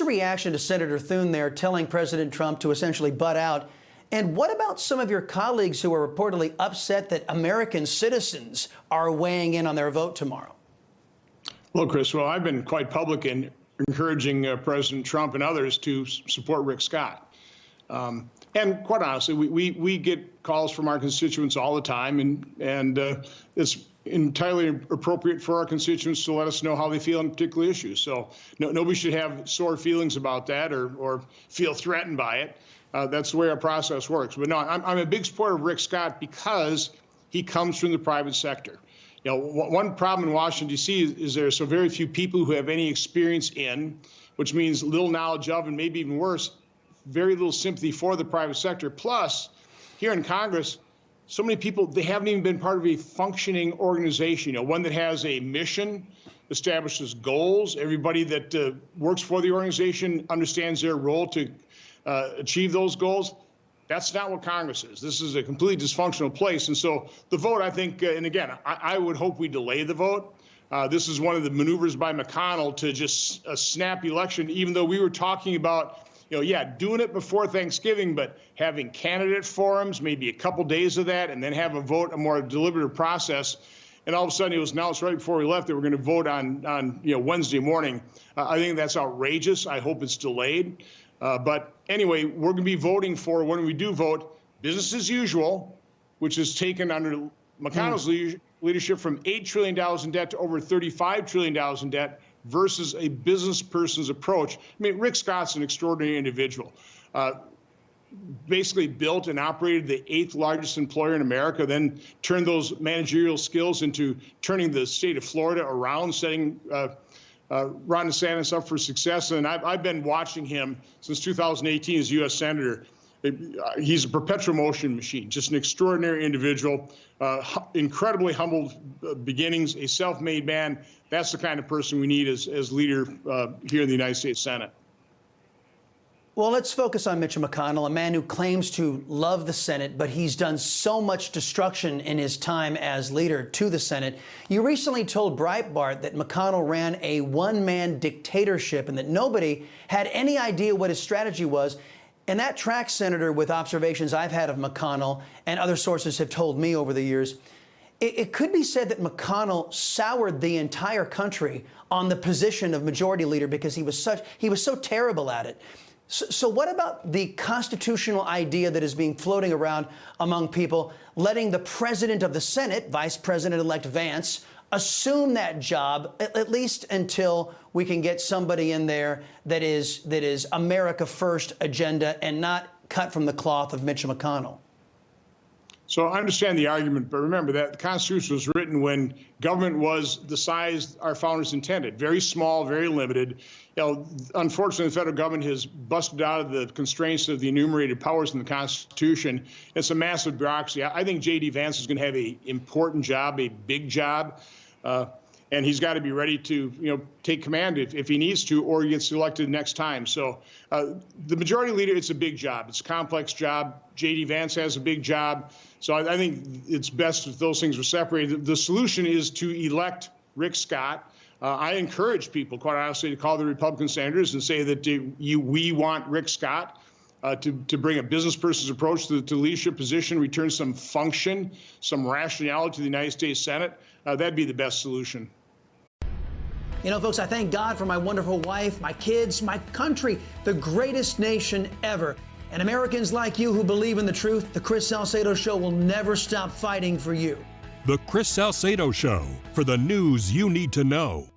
your reaction to Senator Thune there telling President Trump to essentially butt out? And what about some of your colleagues who are reportedly upset that American citizens are weighing in on their vote tomorrow? Well, Chris, I've been quite public in encouraging President Trump and others to support Rick Scott. And quite honestly, we get calls from our constituents all the time, and it's entirely appropriate for our constituents to let us know how they feel on particular issues. So nobody should have sore feelings about that or feel threatened by it. That's the way our process works. But no, I'm a big supporter of Rick Scott because he comes from the private sector. You know, one problem in Washington, D.C. is there are so very few people who have any experience in, which means little knowledge of, and maybe even worse, very little sympathy for the private sector. Plus, here in Congress, so many people, they haven't even been part of a functioning organization, one that has a mission, establishes goals. Everybody that works for the organization understands their role to achieve those goals. That's not what Congress is. This is a completely dysfunctional place. And so the vote, I think, and again, I would hope we delay the vote. This is one of the maneuvers by McConnell to just snap election, even though we were talking about, doing it before Thanksgiving, but having candidate forums, maybe a couple days of that, and then have a vote, a more deliberative process. And all of a sudden, it was announced right before we left that we're going to vote on Wednesday morning. I think that's outrageous. I hope it's delayed. But anyway, we're going to be voting for, when we do vote, business as usual, which is taken under McConnell's leadership from $8 trillion in debt to over $35 trillion in debt, versus a business person's approach. I mean, Rick Scott's an extraordinary individual. Basically built and operated the 8th largest employer in America, then turned those managerial skills into turning the state of Florida around, setting Ron DeSantis up for success. And I've been watching him since 2018 as U.S. Senator. He's a perpetual motion machine, just an extraordinary individual, incredibly humble beginnings, a self-made man. That's the kind of person we need as leader here in the United States Senate. Well, let's focus on Mitch McConnell, a man who claims to love the Senate, but he's done so much destruction in his time as leader to the Senate. You recently told Breitbart that McConnell ran a one-man dictatorship and that nobody had any idea what his strategy was. And that tracks, Senator, with observations I've had of McConnell and other sources have told me over the years. It could be said that McConnell soured the entire country on the position of majority leader because he was so terrible at it. So what about the constitutional idea that is being floating around among people, letting the president of the Senate, Vice President-elect Vance, assume that job, at least until we can get somebody in there that is America First agenda and not cut from the cloth of Mitch McConnell? So I understand the argument, but remember that the Constitution was written when government was the size our founders intended, very small, very limited. Unfortunately, the federal government has busted out of the constraints of the enumerated powers in the Constitution. It's a massive bureaucracy. I think J.D. Vance is going to have an important job, a big job, and he's got to be ready to, take command if he needs to, or he gets elected next time. So the majority leader, it's a big job. It's a complex job. J.D. Vance has a big job. So I think it's best if those things are separated. The solution is to elect Rick Scott. I encourage people, quite honestly, to call the Republican senators and say that we want Rick Scott to bring a business person's approach to the leadership position, return some function, some rationality to the United States Senate. That'd be the best solution. Folks, I thank God for my wonderful wife, my kids, my country, the greatest nation ever. And Americans like you who believe in the truth, the Chris Salcedo Show will never stop fighting for you. The Chris Salcedo Show, for the news you need to know.